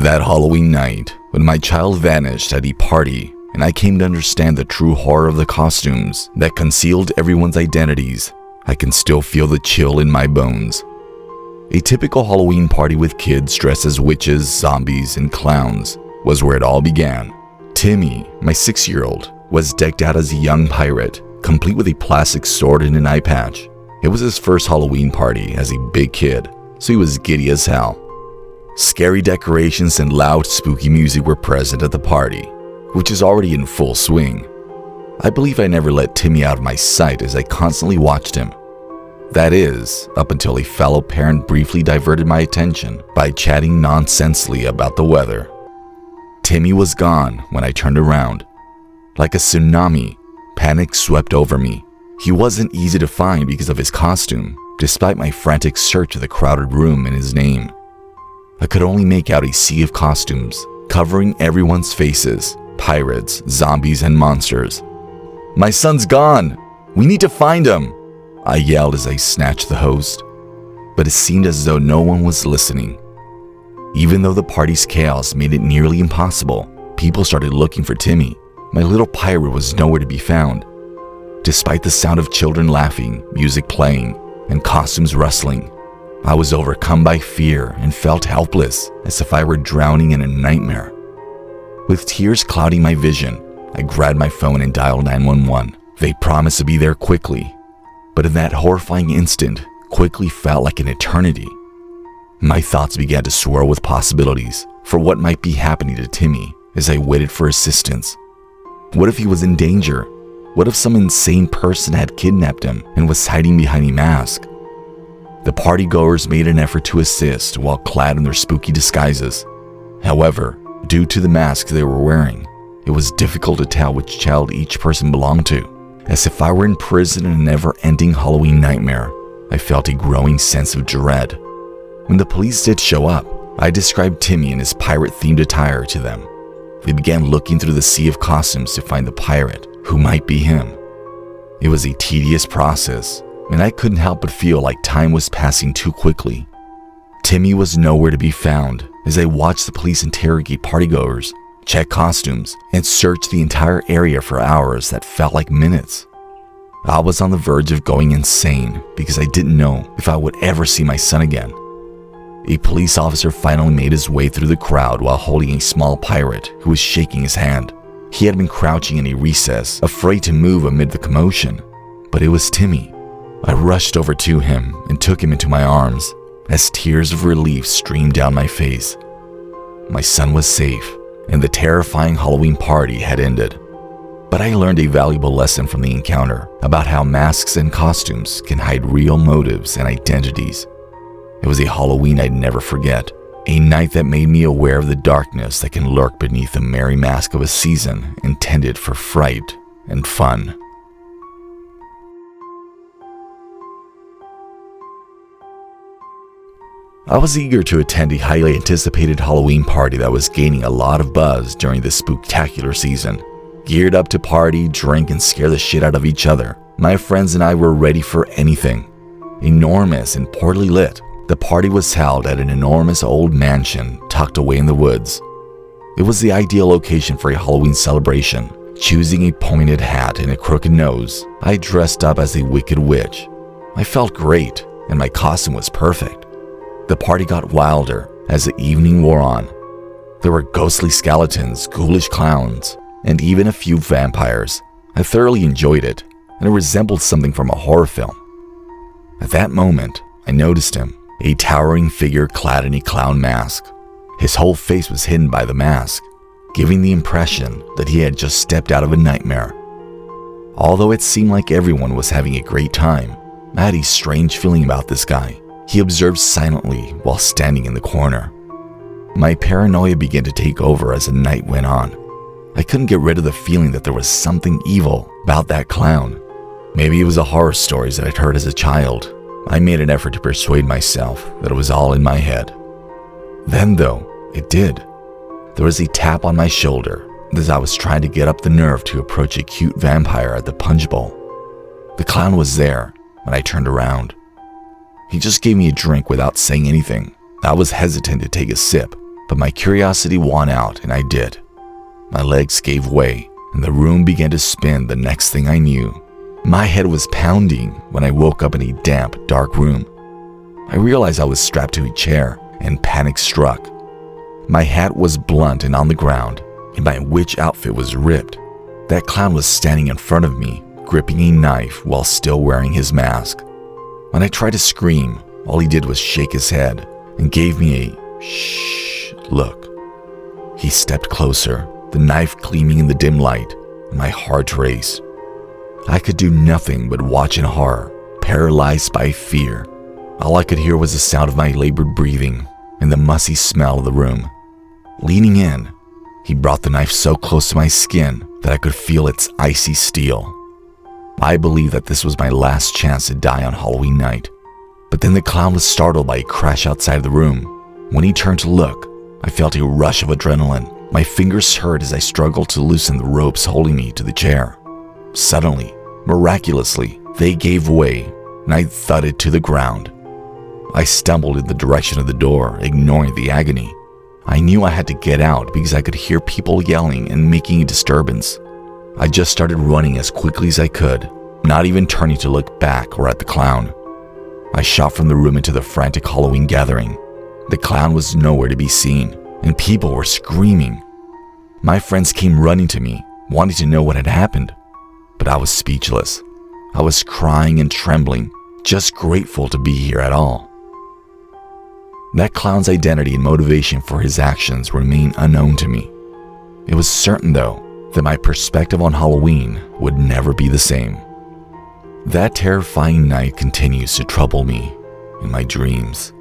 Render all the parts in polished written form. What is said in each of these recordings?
That Halloween night, when my child vanished at a party and I came to understand the true horror of the costumes that concealed everyone's identities, I can still feel the chill in my bones. A typical Halloween party with kids dressed as witches, zombies, and clowns was where it all began. Timmy, my 6-year-old, was decked out as a young pirate, complete with a plastic sword and an eye patch. It was his first Halloween party as a big kid, so he was giddy as hell. Scary decorations and loud, spooky music were present at the party, which is already in full swing. I believe I never let Timmy out of my sight as I constantly watched him. That is, up until a fellow parent briefly diverted my attention by chatting nonsensely about the weather. Timmy was gone when I turned around. Like a tsunami, panic swept over me. He wasn't easy to find because of his costume, despite my frantic search of the crowded room and his name. I could only make out a sea of costumes, covering everyone's faces, pirates, zombies, and monsters. "My son's gone! We need to find him!" I yelled as I snatched the host, but it seemed as though no one was listening. Even though the party's chaos made it nearly impossible, people started looking for Timmy. My little pirate was nowhere to be found. Despite the sound of children laughing, music playing, and costumes rustling, I was overcome by fear and felt helpless, as if I were drowning in a nightmare. With tears clouding my vision, I grabbed my phone and dialed 911. They promised to be there quickly, but in that horrifying instant, quickly felt like an eternity. My thoughts began to swirl with possibilities for what might be happening to Timmy as I waited for assistance. What if he was in danger? What if some insane person had kidnapped him and was hiding behind a mask? The partygoers made an effort to assist while clad in their spooky disguises. However, due to the masks they were wearing, it was difficult to tell which child each person belonged to. As if I were in prison in a never-ending Halloween nightmare, I felt a growing sense of dread. When the police did show up, I described Timmy in his pirate-themed attire to them. They began looking through the sea of costumes to find the pirate, who might be him. It was a tedious process, and I couldn't help but feel like time was passing too quickly. Timmy was nowhere to be found as I watched the police interrogate partygoers, check costumes, and search the entire area for hours that felt like minutes. I was on the verge of going insane because I didn't know if I would ever see my son again. A police officer finally made his way through the crowd while holding a small pirate who was shaking his hand. He had been crouching in a recess, afraid to move amid the commotion, but it was Timmy. I rushed over to him and took him into my arms as tears of relief streamed down my face. My son was safe, and the terrifying Halloween party had ended. But I learned a valuable lesson from the encounter about how masks and costumes can hide real motives and identities. It was a Halloween I'd never forget, a night that made me aware of the darkness that can lurk beneath the merry mask of a season intended for fright and fun. I was eager to attend a highly anticipated Halloween party that was gaining a lot of buzz during this spooktacular season. Geared up to party, drink, and scare the shit out of each other, my friends and I were ready for anything. Enormous and poorly lit, the party was held at an enormous old mansion tucked away in the woods. It was the ideal location for a Halloween celebration. Choosing a pointed hat and a crooked nose, I dressed up as a wicked witch. I felt great, and my costume was perfect. The party got wilder as the evening wore on. There were ghostly skeletons, ghoulish clowns, and even a few vampires. I thoroughly enjoyed it, and it resembled something from a horror film. At that moment, I noticed him, a towering figure clad in a clown mask. His whole face was hidden by the mask, giving the impression that he had just stepped out of a nightmare. Although it seemed like everyone was having a great time, I had a strange feeling about this guy. He observed silently while standing in the corner. My paranoia began to take over as the night went on. I couldn't get rid of the feeling that there was something evil about that clown. Maybe it was the horror stories that I'd heard as a child. I made an effort to persuade myself that it was all in my head. Then, though, it did. There was a tap on my shoulder as I was trying to get up the nerve to approach a cute vampire at the punch bowl. The clown was there when I turned around. He just gave me a drink without saying anything. I was hesitant to take a sip, but my curiosity won out and I did. My legs gave way and the room began to spin. The next thing I knew, my head was pounding when I woke up in a damp, dark room. I realized I was strapped to a chair and panic struck. My hat was blunt and on the ground, and my witch outfit was ripped. That clown was standing in front of me, gripping a knife while still wearing his mask. When I tried to scream, all he did was shake his head and gave me a shh look. He stepped closer, the knife gleaming in the dim light, and my heart raced. I could do nothing but watch in horror, paralyzed by fear. All I could hear was the sound of my labored breathing and the musty smell of the room. Leaning in, he brought the knife so close to my skin that I could feel its icy steel. I believed that this was my last chance to die on Halloween night. But then the clown was startled by a crash outside the room. When he turned to look, I felt a rush of adrenaline. My fingers hurt as I struggled to loosen the ropes holding me to the chair. Suddenly, miraculously, they gave way and I thudded to the ground. I stumbled in the direction of the door, ignoring the agony. I knew I had to get out because I could hear people yelling and making a disturbance. I just started running as quickly as I could, not even turning to look back or at the clown. I shot from the room into the frantic Halloween gathering. The clown was nowhere to be seen, and people were screaming. My friends came running to me, wanting to know what had happened, but I was speechless. I was crying and trembling, just grateful to be here at all. That clown's identity and motivation for his actions remain unknown to me. It was certain, though, that my perspective on Halloween would never be the same. That terrifying night continues to trouble me in my dreams.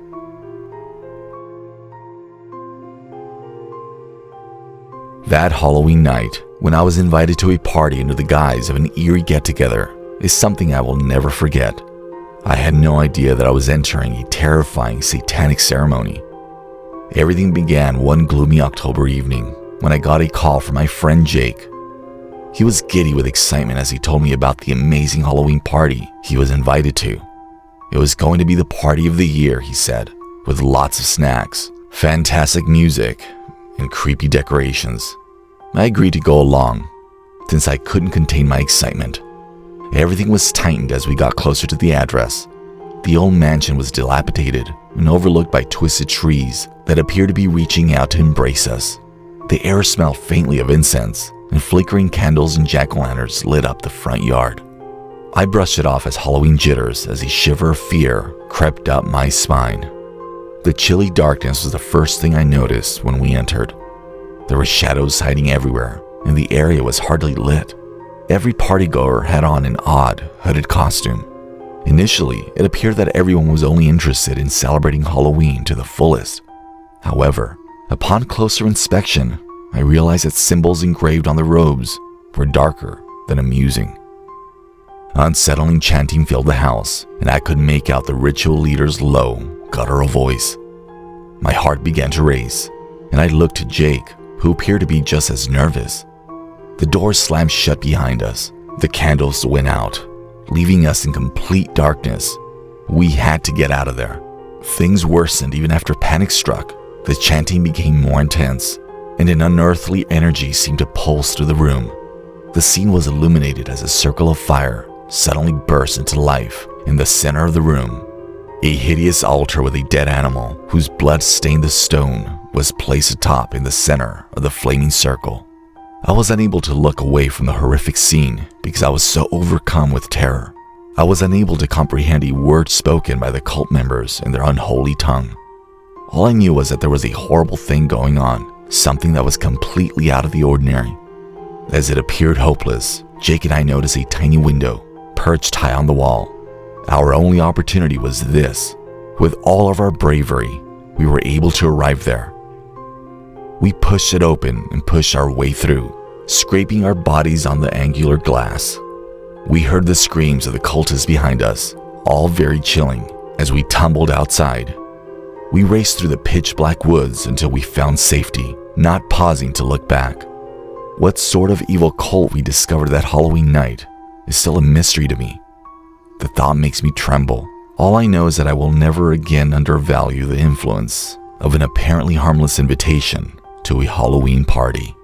That Halloween night, when I was invited to a party under the guise of an eerie get-together, is something I will never forget. I had no idea that I was entering a terrifying satanic ceremony. Everything began one gloomy October evening when I got a call from my friend Jake. He was giddy with excitement as he told me about the amazing Halloween party he was invited to. It was going to be the party of the year, he said, with lots of snacks, fantastic music, and creepy decorations. I agreed to go along, since I couldn't contain my excitement. Everything was tightened as we got closer to the address. The old mansion was dilapidated and overlooked by twisted trees that appeared to be reaching out to embrace us. The air smelled faintly of incense, and flickering candles and jack-o'-lanterns lit up the front yard. I brushed it off as Halloween jitters as a shiver of fear crept up my spine. The chilly darkness was the first thing I noticed when we entered. There were shadows hiding everywhere, and the area was hardly lit. Every partygoer had on an odd, hooded costume. Initially, it appeared that everyone was only interested in celebrating Halloween to the fullest. However, upon closer inspection, I realized that symbols engraved on the robes were darker than amusing. Unsettling chanting filled the house, and I could make out the ritual leader's low, guttural voice. My heart began to race, and I looked to Jake, who appeared to be just as nervous. The door slammed shut behind us. The candles went out, leaving us in complete darkness. We had to get out of there. Things worsened even after panic struck. The chanting became more intense, and an unearthly energy seemed to pulse through the room. The scene was illuminated as a circle of fire suddenly burst into life in the center of the room. A hideous altar with a dead animal whose blood stained the stone was placed atop in the center of the flaming circle. I was unable to look away from the horrific scene because I was so overcome with terror. I was unable to comprehend a word spoken by the cult members in their unholy tongue. All I knew was that there was a horrible thing going on, something that was completely out of the ordinary. As it appeared hopeless, Jake and I noticed a tiny window perched high on the wall. Our only opportunity was this. With all of our bravery, we were able to arrive there. We pushed it open and pushed our way through, scraping our bodies on the angular glass. We heard the screams of the cultists behind us, all very chilling, as we tumbled outside. We raced through the pitch-black woods until we found safety, not pausing to look back. What sort of evil cult we discovered that Halloween night is still a mystery to me. The thought makes me tremble. All I know is that I will never again undervalue the influence of an apparently harmless invitation to a Halloween party.